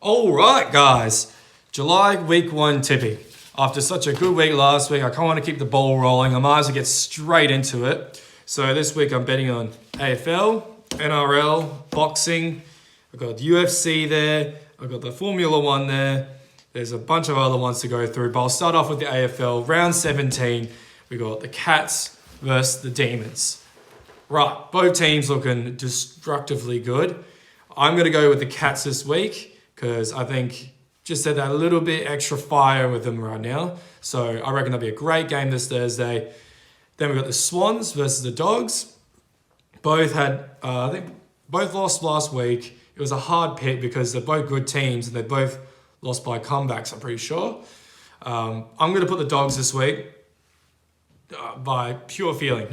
All right, guys. July week 1 tipping. After such a good week last week, I kind of want to keep the ball rolling. I might as well get straight into it. So this week I'm betting on AFL, NRL, boxing. I've got UFC there. I've got the Formula 1 there. There's a bunch of other ones to go through, but I'll start off with the AFL. Round 17, we got the Cats versus the Demons. Right, both teams looking destructively good. I'm going to go with the Cats this week because I think just had that little bit extra fire with them right now. So I reckon that'll be a great game this Thursday. Then we've got the Swans versus the Dogs. Both had, I think, both lost last week. It was a hard pick because they're both good teams and they both lost by comebacks, I'm pretty sure. I'm going to put the Dogs this week by pure feeling.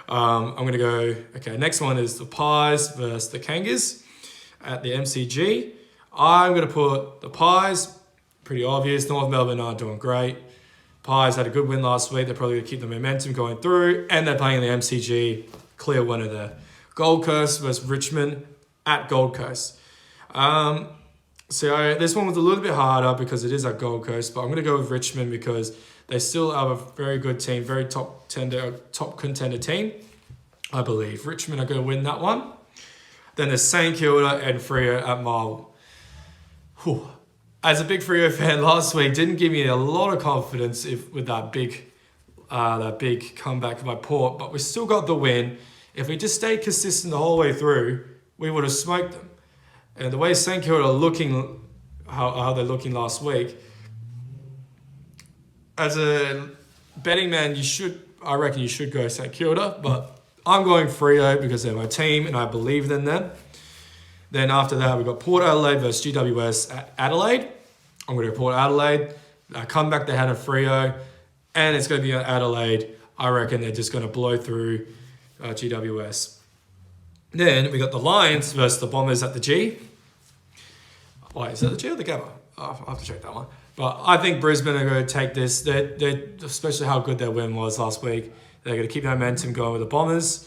I'm going to go, okay, next one is the Pies versus the Kangas at the MCG. I'm going to put the Pies, pretty obvious. North Melbourne are doing great. Pies had a good win last week. They're probably going to keep the momentum going through, and they're playing the MCG. Clear winner there. Gold Coast versus Richmond at Gold Coast. So this one was a little bit harder because it is at Gold Coast, but I'm going to go with Richmond because they still have a very good team, very top contender team, I believe. Richmond are going to win that one. Then there's St Kilda and Freo at Marvel. Whew. As a big Freo fan last week, didn't give me a lot of confidence with that big comeback by Port, but we still got the win. If we just stayed consistent the whole way through, we would have smoked them. And the way St Kilda are looking, how they're looking last week, as a betting man, I reckon you should go St Kilda, but I'm going Freo because they're my team and I believe in them. Then after that, we've got Port Adelaide versus GWS at Adelaide. I'm going to go Port Adelaide. Comeback they had at Freo, and it's going to be at Adelaide. I reckon they're just going to blow through GWS. Then we got the Lions versus the Bombers at the G. Wait, is that the G or the Gabba? I'll have to check that one. But I think Brisbane are going to take this. They're especially how good their win was last week. They're going to keep momentum going with the Bombers.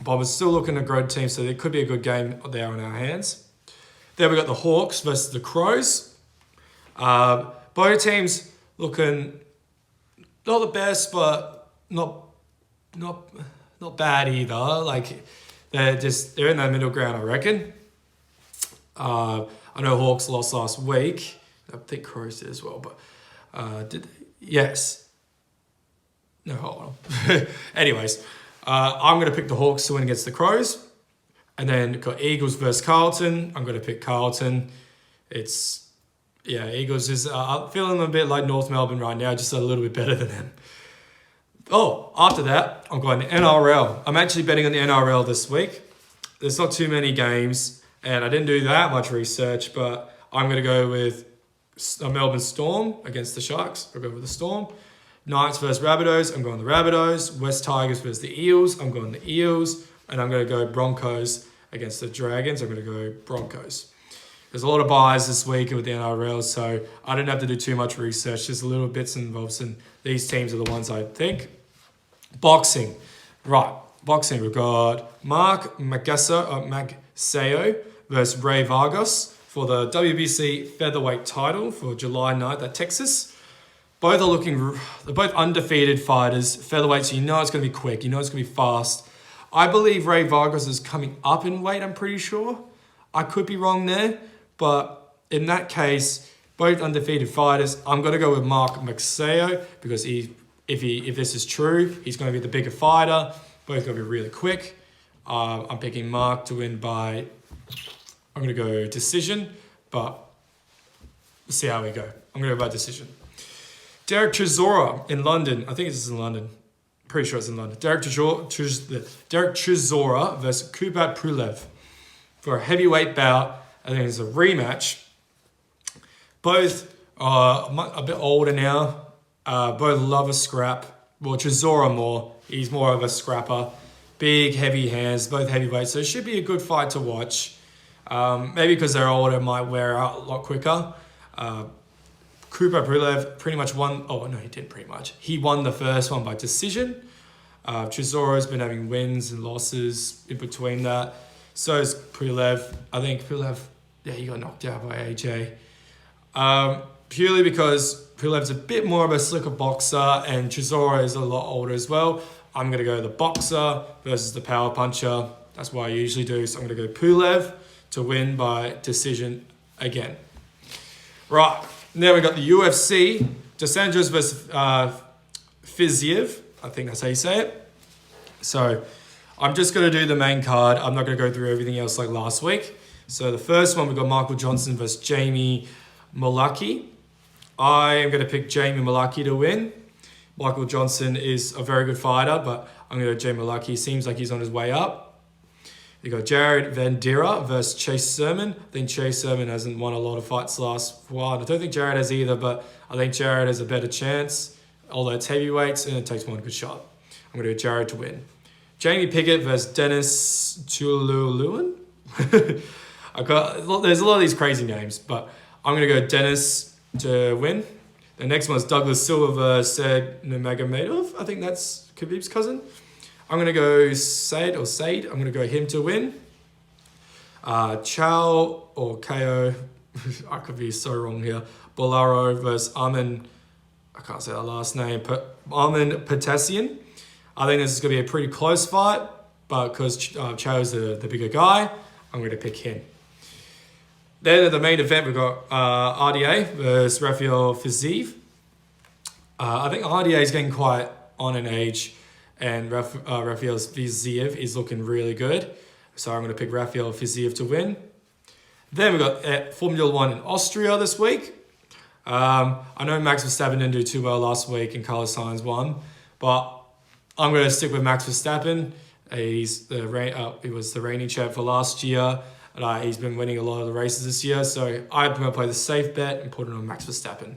Bombers still looking a great team, so it could be a good game there in our hands. Then we got the Hawks versus the Crows. Both teams looking not the best, but not bad either. Like they're in that middle ground, I reckon. I know Hawks lost last week. I think Crows did as well, but did they? Yes. No, hold on. Anyways, I'm going to pick the Hawks to win against the Crows. And then got Eagles versus Carlton. I'm going to pick Carlton. Eagles is feeling a bit like North Melbourne right now, just a little bit better than them. Oh, after that, I'm going to NRL. I'm actually betting on the NRL this week. There's not too many games, and I didn't do that much research, but I'm going to go with Melbourne Storm against the Sharks. I'll go with the Storm. Knights versus Rabbitohs. I'm going the Rabbitohs. West Tigers versus the Eels. I'm going the Eels. And I'm going to go Broncos against the Dragons. I'm going to go Broncos. There's a lot of buys this week with the NRL, so I didn't have to do too much research. Just a little bits and bobs, and these teams are the ones I think. Boxing. Right. Boxing. We've got Mark Magsayo versus Ray Vargas for the WBC featherweight title for July 9th at Texas. They're both undefeated fighters, featherweight, so you know it's going to be quick, you know it's going to be fast. I believe Ray Vargas is coming up in weight, I'm pretty sure. I could be wrong there, but in that case, both undefeated fighters, I'm going to go with Mark Magsayo because if this is true, he's going to be the bigger fighter. Both going to be really quick. I'm picking Mark to win by, I'm going to go decision, but we'll see how we go. I'm going to go by decision. Derek Chisora in London. I think this is in London. Pretty sure it's in London. Derek Chisora versus Kubrat Pulev for a heavyweight bout. I think it's a rematch. Both are a bit older now. Both love a scrap. Well, Chisora more. He's more of a scrapper. Big, heavy hands. Both heavyweights. So it should be a good fight to watch. Maybe because they're older, it might wear out a lot quicker. Kubrat Pulev pretty much won. Oh, no, he didn't pretty much. He won the first one by decision. Chisora's been having wins and losses in between that. So is Pulev. I think Pulev Yeah, he got knocked out by AJ. Purely because Pulev's a bit more of a slicker boxer and Chisora is a lot older as well. I'm going to go the boxer versus the power puncher. That's what I usually do. So I'm going to go Pulev to win by decision again. Right, now we got the UFC. Dos Anjos versus Fiziev. I think that's how you say it. So I'm just going to do the main card. I'm not going to go through everything else like last week. So the first one, we've got Michael Johnson versus Jamie Mullarkey. I am going to pick Jamie Mullarkey to win. Michael Johnson is a very good fighter, but I'm going to go Jamie Mullarkey. Seems like he's on his way up. You got Jared Vanderaa versus Chase Sermon. I think Chase Sermon hasn't won a lot of fights last while. I don't think Jared has either, but I think Jared has a better chance, although it's heavyweights and it takes one good shot. I'm going to go Jared to win. Jamie Pickett versus Dennis Tululuan. There's a lot of these crazy names, but I'm going to go Dennis to win. The next one is Douglas Silva versus Said Nurmagomedov. I think that's Khabib's cousin. I'm going to go Said. I'm going to go him to win. Chow or KO, I could be so wrong here. Bolaro versus Armin, I can't say that last name, Armin Patassian. I think this is going to be a pretty close fight, but because Chow's the bigger guy, I'm going to pick him. Then at the main event, we've got RDA versus Rafael Fiziev. I think RDA is getting quite on in age, and Rafael Fiziev is looking really good. So I'm going to pick Rafael Fiziev to win. Then we've got Formula 1 in Austria this week. I know Max Verstappen didn't do too well last week and Carlos Sainz won, but I'm going to stick with Max Verstappen. He was the reigning champ for last year. And he's been winning a lot of the races this year, so I'm going to play the safe bet and put it on Max Verstappen.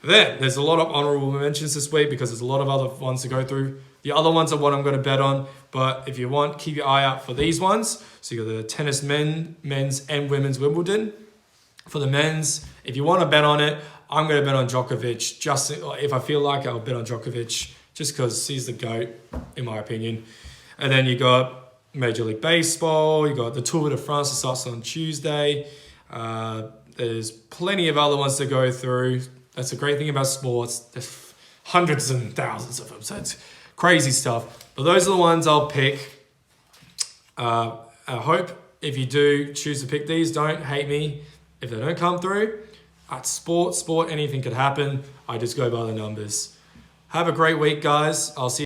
Then, there's a lot of honourable mentions this week because there's a lot of other ones to go through. The other ones are what I'm going to bet on, but if you want, keep your eye out for these ones. So you got the tennis men's and women's Wimbledon. For the men's, if you want to bet on it, I'm going to bet on Djokovic. Just if I feel like it, I'll bet on Djokovic just because he's the GOAT, in my opinion. And then you got Major League Baseball, you got the Tour de France that starts on Tuesday. There's plenty of other ones to go through. That's the great thing about sports. There's hundreds and thousands of them, so it's crazy stuff. But those are the ones I'll pick. I hope if you do choose to pick these, don't hate me if they don't come through. At sport, anything could happen. I just go by the numbers. Have a great week, guys. I'll see you.